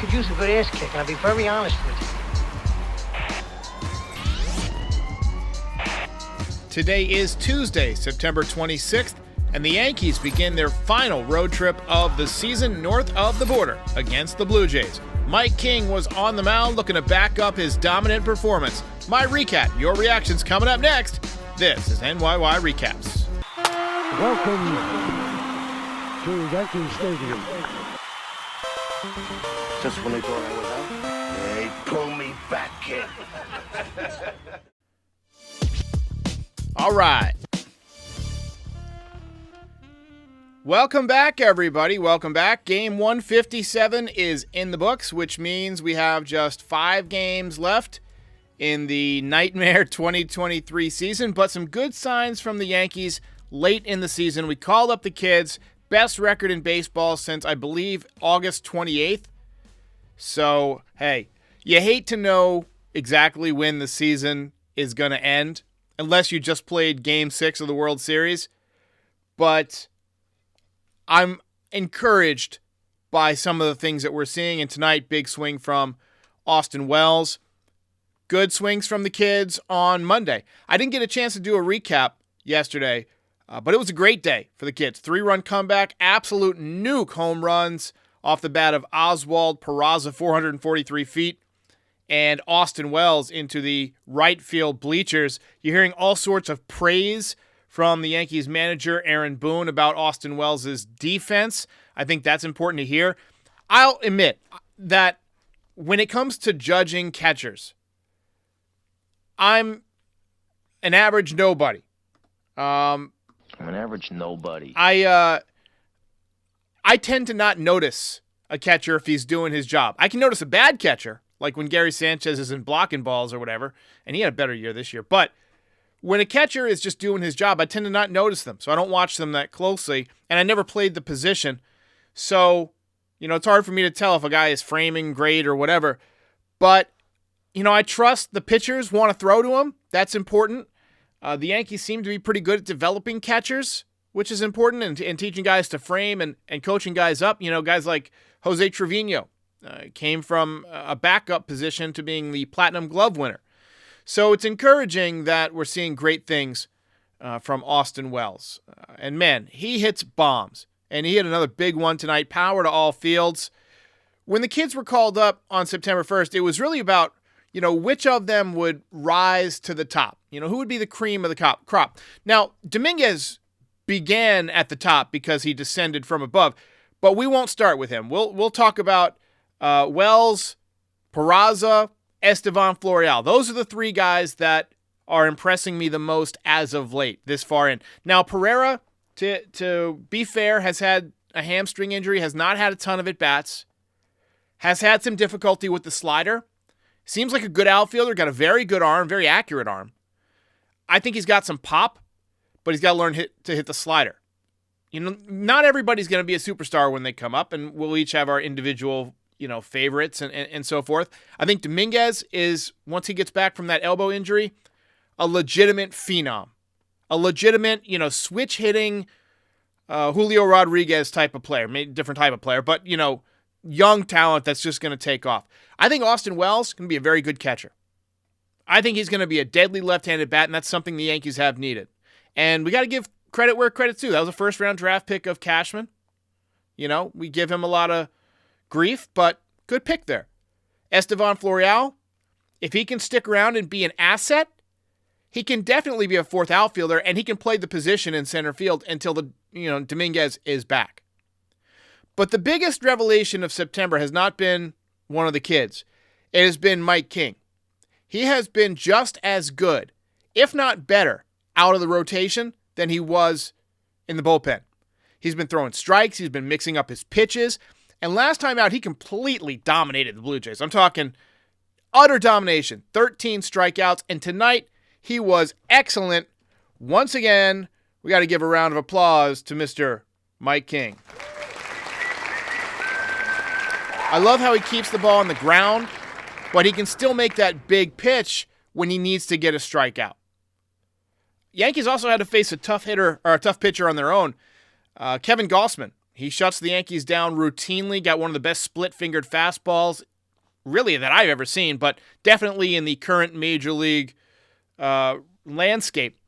could use a good ass kick, and I'll be very honest with you. Today is Tuesday, September 26th, and the Yankees begin their final road trip of the season north of the border against the Blue Jays. Mike King was on the mound looking to back up his dominant performance. My recap, your reactions coming up next. This is NYY Recaps. Welcome to Yankee Stadium. Just when they thought I was out, they pull me back in. All right. Welcome back, everybody. Welcome back. Game 157 is in the books, which means we have just 5 games left in the Nightmare 2023 season, but some good signs from the Yankees late in the season. We called up the kids. Best record in baseball since, I believe, August 28th. So, hey, you hate to know exactly when the season is going to end, unless you just played Game 6 of the World Series. But I'm encouraged by some of the things that we're seeing. And tonight, big swing from Austin Wells. Good swings from the kids on Monday. I didn't get a chance to do a recap yesterday, but it was a great day for the kids. 3-run comeback, absolute nuke home runs off the bat of Oswald Peraza, 443 feet, and Austin Wells into the right field bleachers. You're hearing all sorts of praise from the Yankees manager, Aaron Boone, about Austin Wells' defense. I think that's important to hear. I'll admit that when it comes to judging catchers, I'm an average nobody. I'm an average nobody. I tend to not notice a catcher if he's doing his job. I can notice a bad catcher, like when Gary Sanchez isn't blocking balls or whatever, and he had a better year this year. But when a catcher is just doing his job, I tend to not notice them, so I don't watch them that closely, and I never played the position. So, it's hard for me to tell if a guy is framing great or whatever. But, I trust the pitchers want to throw to him. That's important. The Yankees seem to be pretty good at developing catchers, which is important, and teaching guys to frame and coaching guys up. Guys like Jose Trevino came from a backup position to being the Platinum Glove winner. So it's encouraging that we're seeing great things from Austin Wells. And man, he hits bombs. And he hit another big one tonight, power to all fields. When the kids were called up on September 1st, it was really about, which of them would rise to the top. Who would be the cream of the crop. Now, Dominguez began at the top because he descended from above, but we won't start with him. We'll talk about Wells, Peraza, Estevan Florial. Those are the 3 guys that are impressing me the most as of late, this far in. Now, Pereira, to be fair, has had a hamstring injury, has not had a ton of at-bats, has had some difficulty with the slider. Seems like a good outfielder, got a very good arm, very accurate arm. I think he's got some pop, but he's got to learn to hit the slider. Not everybody's going to be a superstar when they come up, and we'll each have our individual favorites and so forth. I think Dominguez is, once he gets back from that elbow injury, a legitimate phenom. A legitimate, switch-hitting Julio Rodriguez type of player. Maybe different type of player, but, young talent that's just going to take off. I think Austin Wells is going to be a very good catcher. I think he's going to be a deadly left-handed bat, and that's something the Yankees have needed. And we got to give credit where credit's due. That was a first-round draft pick of Cashman. We give him a lot of grief, but good pick there. Estevan Florial, if he can stick around and be an asset, he can definitely be a 4th outfielder, and he can play the position in center field until Dominguez is back. But the biggest revelation of September has not been one of the kids. It has been Mike King. He has been just as good, if not better, out of the rotation than he was in the bullpen. He's been throwing strikes. He's been mixing up his pitches. And last time out, he completely dominated the Blue Jays. I'm talking utter domination, 13 strikeouts. And tonight, he was excellent. Once again, we got to give a round of applause to Mr. Mike King. I love how he keeps the ball on the ground, but he can still make that big pitch when he needs to get a strikeout. Yankees also had to face a tough hitter or a tough pitcher on their own. Kevin Gausman He shuts the Yankees down routinely, got one of the best split-fingered fastballs, really, that I've ever seen, but definitely in the current Major League landscape.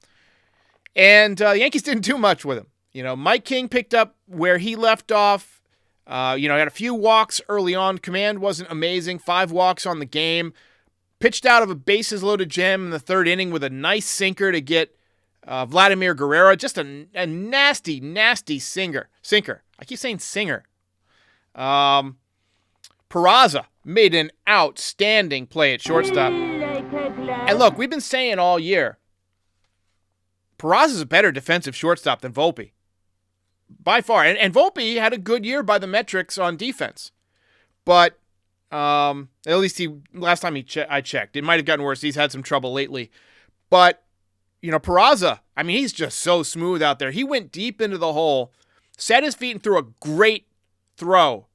And the Yankees didn't do much with him. Mike King picked up where he left off. Had a few walks early on. Command wasn't amazing. 5 walks on the game. Pitched out of a bases-loaded gem in the 3rd inning with a nice sinker to get Vladimir Guerrero. Just a nasty, nasty sinker. I keep saying singer. Peraza made an outstanding play at shortstop. And look, we've been saying all year, Peraza's a better defensive shortstop than Volpe. By far. And Volpe had a good year by the metrics on defense. But at least last time I checked, it might have gotten worse. He's had some trouble lately. But, Peraza, he's just so smooth out there. He went deep into the hole, set his feet and threw a great throw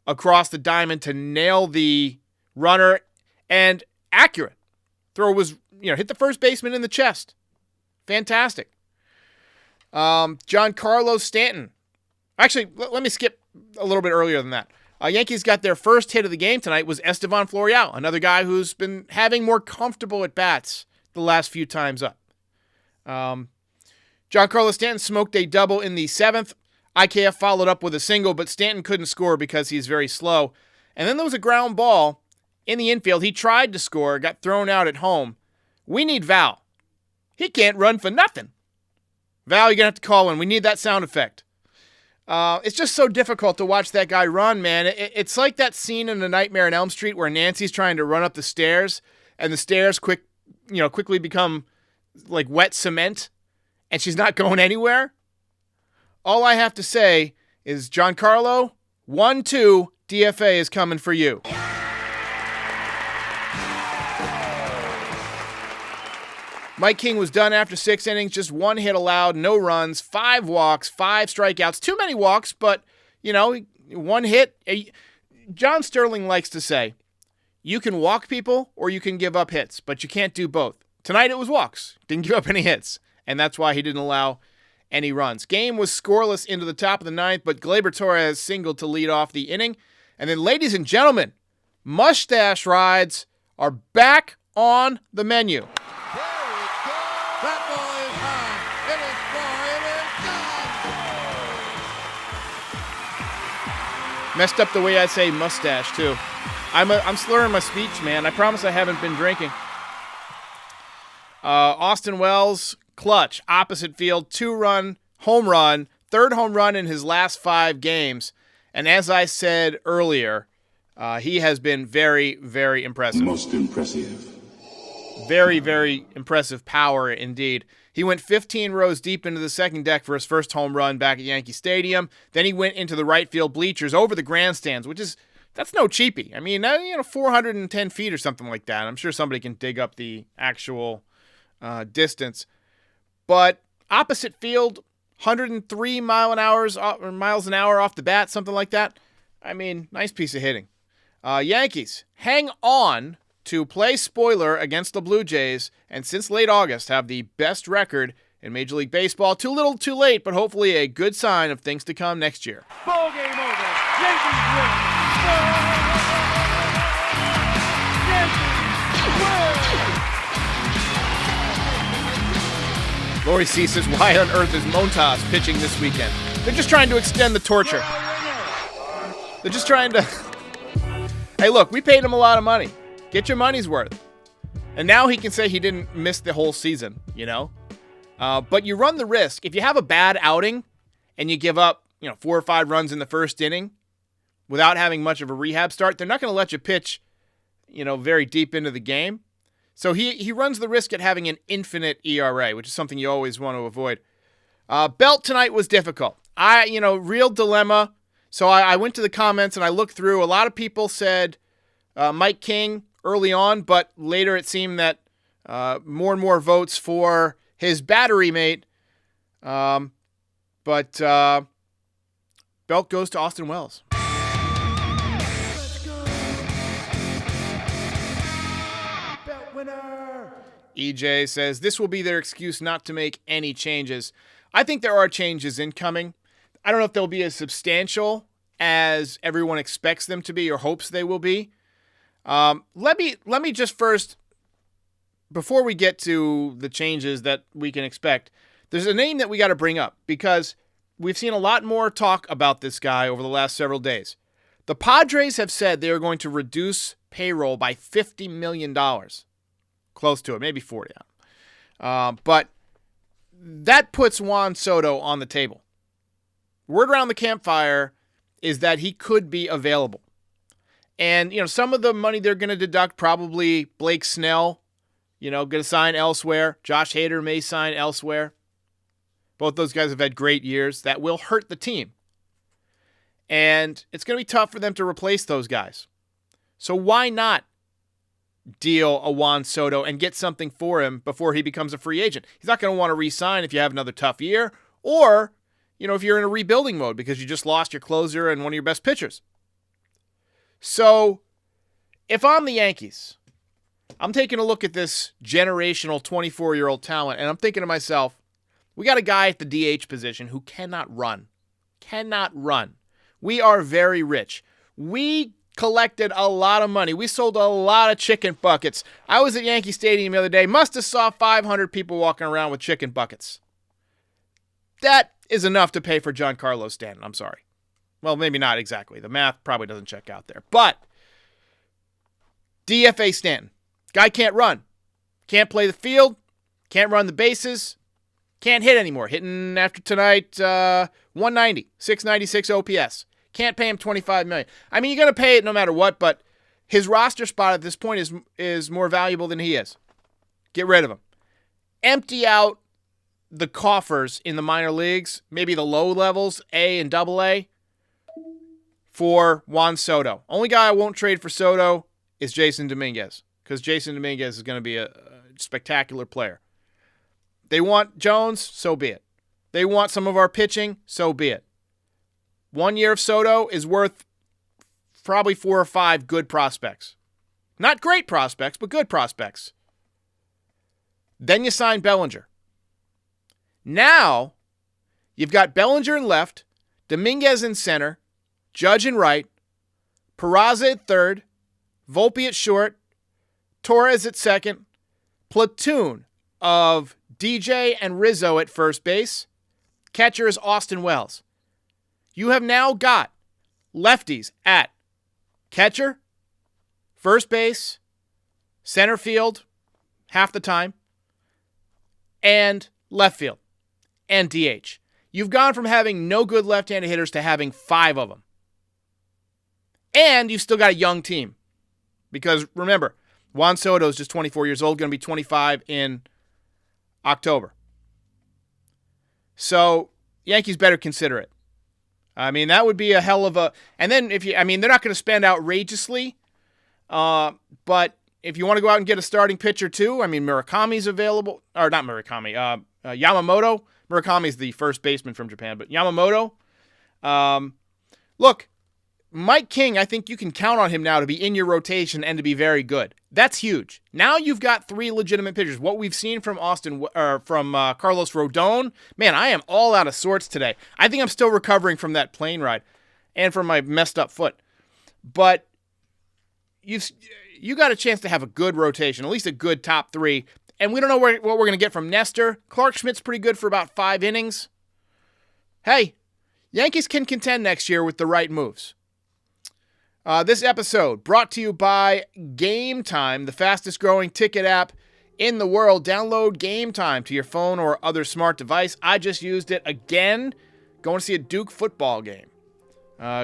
across the diamond to nail the runner, and accurate. Throw was, hit the first baseman in the chest. Fantastic. Giancarlo Stanton. Actually, let me skip a little bit earlier than that. Yankees got their first hit of the game tonight was Estevan Florial, another guy who's been having more comfortable at-bats the last few times up. Giancarlo Stanton smoked a double in the 7th. IKF followed up with a single, but Stanton couldn't score because he's very slow. And then there was a ground ball in the infield. He tried to score, got thrown out at home. We need Val. He can't run for nothing. Val, you're going to have to call in. We need that sound effect. It's just so difficult to watch that guy run, man. It's like that scene in A Nightmare on Elm Street where Nancy's trying to run up the stairs, and the stairs quickly become like wet cement, and she's not going anywhere. All I have to say is, Giancarlo, 1-2, DFA is coming for you. Mike King was done after 6 innings, just 1 hit allowed, no runs, 5 walks, 5 strikeouts. Too many walks, but, 1 hit. John Sterling likes to say, you can walk people or you can give up hits, but you can't do both. Tonight it was walks. Didn't give up any hits, and that's why he didn't allow any runs. Game was scoreless into the top of the 9th, but Gleyber Torres singled to lead off the inning. And then, ladies and gentlemen, mustache rides are back on the menu. Messed up the way I say mustache, too. I'm slurring my speech, man. I promise I haven't been drinking. Austin Wells, clutch, opposite field, 2-run, home run, 3rd home run in his last 5 games. And as I said earlier, he has been very, very impressive. Most impressive. Very, very impressive power indeed. He went 15 rows deep into the second deck for his first home run back at Yankee Stadium. Then he went into the right field bleachers over the grandstands, that's no cheapie. 410 feet or something like that. I'm sure somebody can dig up the actual distance. But opposite field, 103 miles an hour off the bat, something like that. Nice piece of hitting. Yankees hang on to play spoiler against the Blue Jays, and since late August have the best record in Major League Baseball. Too little, too late, but hopefully a good sign of things to come next year. Ball game over. Yankees win. Yankees win. Lori C says, why on earth is Montas pitching this weekend? They're just trying to extend the torture. They're just trying to... Hey, look, we paid him a lot of money. Get your money's worth. And now he can say he didn't miss the whole season, But you run the risk. If you have a bad outing and you give up, 4 or 5 runs in the first inning without having much of a rehab start, they're not going to let you pitch, very deep into the game. So he runs the risk at having an infinite ERA, which is something you always want to avoid. Belt tonight was difficult. Real dilemma. So I went to the comments and I looked through. A lot of people said Mike King early on, but later it seemed that more and more votes for his battery mate. But Belt goes to Austin Wells. Belt winner. EJ says this will be their excuse not to make any changes. I think there are changes incoming. I don't know if they'll be as substantial as everyone expects them to be or hopes they will be. Let me just first, before we get to the changes that we can expect, there's a name that we got to bring up because we've seen a lot more talk about this guy over the last several days. The Padres have said they are going to reduce payroll by $50 million. Close to it, maybe 40. But that puts Juan Soto on the table. Word around the campfire is that he could be available. And, some of the money they're going to deduct, probably Blake Snell, going to sign elsewhere. Josh Hader may sign elsewhere. Both those guys have had great years. That will hurt the team. And it's going to be tough for them to replace those guys. So why not deal a Juan Soto and get something for him before he becomes a free agent? He's not going to want to re-sign if you have another tough year or, if you're in a rebuilding mode because you just lost your closer and one of your best pitchers. So if I'm the Yankees, I'm taking a look at this generational 24-year-old talent, and I'm thinking to myself, we got a guy at the DH position who cannot run. Cannot run. We are very rich. We collected a lot of money. We sold a lot of chicken buckets. I was at Yankee Stadium the other day. Must have saw 500 people walking around with chicken buckets. That is enough to pay for Giancarlo Stanton. I'm sorry. Well, maybe not exactly. The math probably doesn't check out there. But DFA Stanton. Guy can't run. Can't play the field. Can't run the bases. Can't hit anymore. Hitting after tonight, 190, 696 OPS. Can't pay him $25 million. I mean, you're going to pay it no matter what, but his roster spot at this point is more valuable than he is. Get rid of him. Empty out the coffers in the minor leagues, maybe the low levels, A and AA, for Juan Soto. Only guy I won't trade for Soto is Jason Dominguez, because Jason Dominguez is going to be a spectacular player. They want Jones, so be it. They want some of our pitching, so be it. 1 year of Soto is worth probably 4 or 5 good prospects. Not great prospects, but good prospects. Then you sign Bellinger. Now, you've got Bellinger in left, Dominguez in center, Judge in right, Peraza at third, Volpe at short, Torres at second, platoon of DJ and Rizzo at first base. Catcher is Austin Wells. You have now got lefties at catcher, first base, center field, half the time, and left field, and DH. You've gone from having no good left-handed hitters to having 5 of them. And you've still got a young team. Because remember, Juan Soto is just 24 years old, going to be 25 in October. So, Yankees better consider it. I mean, that would be a hell of a... And then, they're not going to spend outrageously. But if you want to go out and get a starting pitcher too, Murakami's available. Or not Murakami. Yamamoto. Murakami's the first baseman from Japan. But Yamamoto. Look, Mike King, I think you can count on him now to be in your rotation and to be very good. That's huge. Now you've got 3 legitimate pitchers. What we've seen from Carlos Rodon, man, I am all out of sorts today. I think I'm still recovering from that plane ride and from my messed up foot. But you got a chance to have a good rotation, at least a good top 3. And we don't know what we're going to get from Nestor. Clark Schmidt's pretty good for about 5 innings. Hey, Yankees can contend next year with the right moves. This episode brought to you by Game Time, the fastest growing ticket app in the world. Download Game Time to your phone or other smart device. I just used it again, going to see a Duke football game.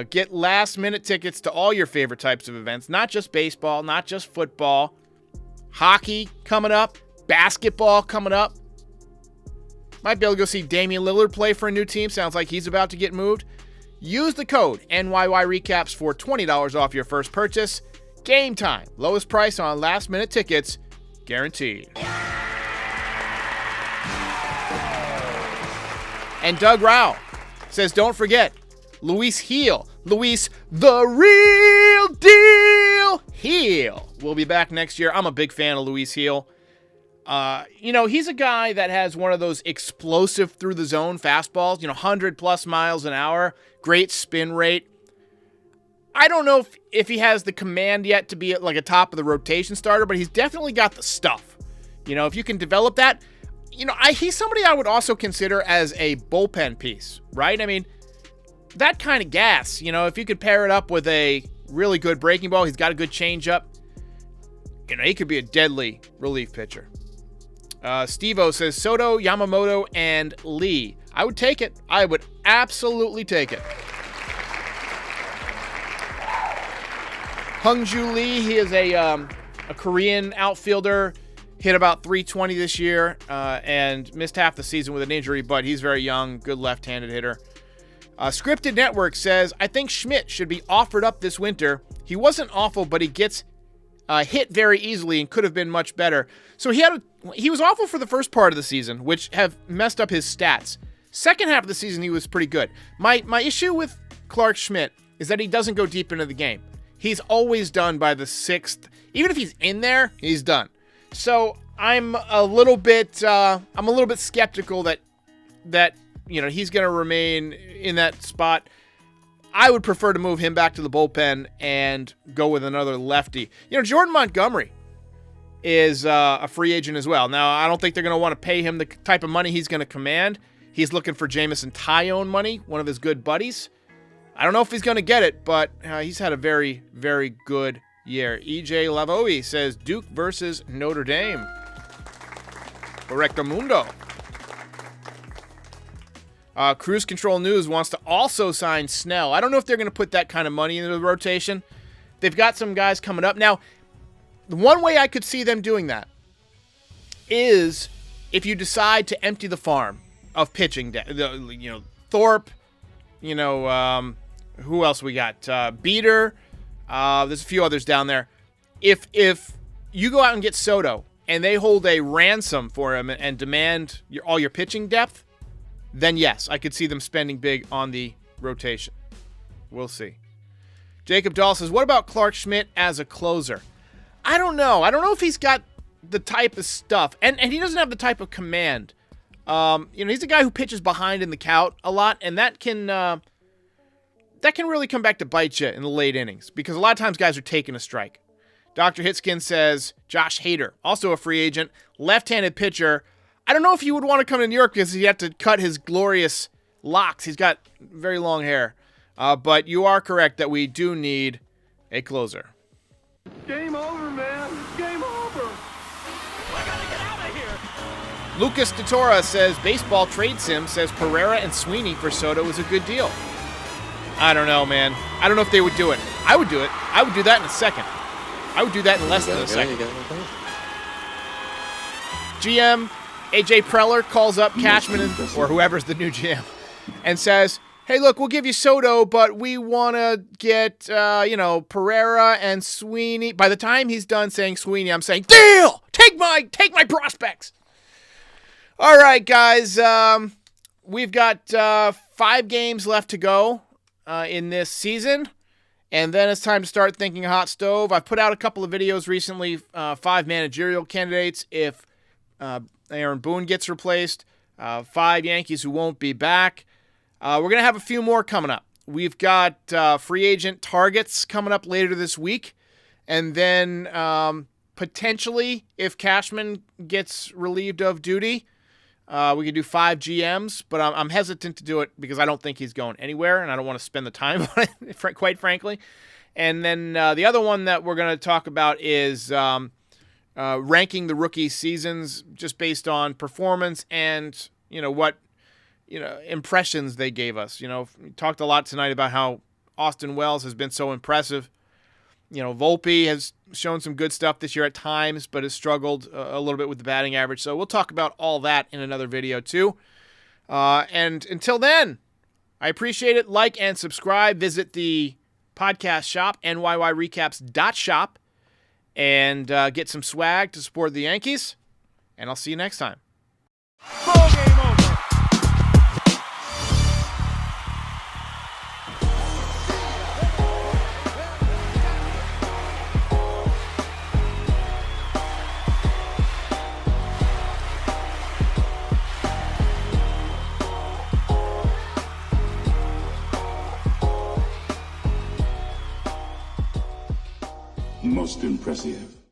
Get last minute tickets to all your favorite types of events, not just baseball, not just football. Hockey coming up, basketball coming up. Might be able to go see Damian Lillard play for a new team. Sounds like he's about to get moved. Use the code NYY Recaps for $20 off your first purchase. Game Time. Lowest price on last-minute tickets. Guaranteed. And Doug Rao says, don't forget, Luis Heel. Luis, the real deal Heel, will be back next year. I'm a big fan of Luis Heel. He's a guy that has one of those explosive through the zone fastballs, 100 plus miles an hour, great spin rate. I don't know if he has the command yet to be like a top of the rotation starter, but he's definitely got the stuff. If you can develop that, he's somebody I would also consider as a bullpen piece, right? I mean, that kind of gas, if you could pair it up with a really good breaking ball, he's got a good changeup, he could be a deadly relief pitcher. Steve-O says Soto, Yamamoto, and Lee. I would take it. I would absolutely take it. Hung-Ju Lee, he is a Korean outfielder, hit about 320 this year, and missed half the season with an injury, but he's very young, good left-handed hitter. Scripted Network says, I think Schmidt should be offered up this winter. He wasn't awful, but he gets hit very easily and could have been much better. So he was awful for the first part of the season, which have messed up his stats. Second half of the season, he was pretty good. My issue with Clark Schmidt is that he doesn't go deep into the game. He's always done by the sixth. Even if he's in there, he's done. So I'm a little bit skeptical that he's going to remain in that spot. I would prefer to move him back to the bullpen and go with another lefty. Jordan Montgomery is a free agent as well. Now, I don't think they're going to want to pay him the type of money he's going to command. He's looking for Jamison Tyone money, one of his good buddies. I don't know if he's going to get it, but he's had a very, very good year. EJ Lavoie says Duke versus Notre Dame. Correcto mundo. Cruise Control News wants to also sign Snell. I don't know if they're going to put that kind of money into the rotation. They've got some guys coming up. Now, the one way I could see them doing that is if you decide to empty the farm of pitching. Thorpe, who else we got? Beater. There's a few others down there. If you go out and get Soto and they hold a ransom for him and demand all your pitching depth, then yes, I could see them spending big on the rotation. We'll see. Jacob Dahl says, what about Clark Schmidt as a closer? I don't know. I don't know if he's got the type of stuff. And he doesn't have the type of command. He's a guy who pitches behind in the count a lot, and that can really come back to bite you in the late innings because a lot of times guys are taking a strike. Dr. Hitskin says, Josh Hader, also a free agent, left-handed pitcher. I don't know if you would want to come to New York because he'd have to cut his glorious locks. He's got very long hair. But you are correct that we do need a closer. Game over, man. Game over. I gotta get out of here. Lucas DeTora says, Baseball Trade Sim says Pereira and Sweeney for Soto is a good deal. I don't know, man. I don't know if they would do it. I would do it. I would do that in a second. I would do that in less than a second. GM AJ Preller calls up Cashman or whoever's the new GM and says, hey, look, we'll give you Soto, but we want to get, Pereira and Sweeney. By the time he's done saying Sweeney, I'm saying, deal! Take my prospects! All right, guys. We've got 5 games left to go in this season, and then it's time to start thinking hot stove. I've put out a couple of videos recently, 5 managerial candidates if Aaron Boone gets replaced, 5 Yankees who won't be back. We're going to have a few more coming up. We've got free agent targets coming up later this week. And then potentially, if Cashman gets relieved of duty, we could do 5 GMs. But I'm hesitant to do it because I don't think he's going anywhere, and I don't want to spend the time on it, quite frankly. And then the other one that we're going to talk about is ranking the rookie seasons just based on performance and, what impressions they gave us. We talked a lot tonight about how Austin Wells has been so impressive. Volpe has shown some good stuff this year at times, but has struggled a little bit with the batting average. So we'll talk about all that in another video too. And until then, I appreciate it. Like and subscribe. Visit the podcast shop, NYYRecaps.shop, and get some swag to support the Yankees. And I'll see you next time. Ball game over. Most impressive.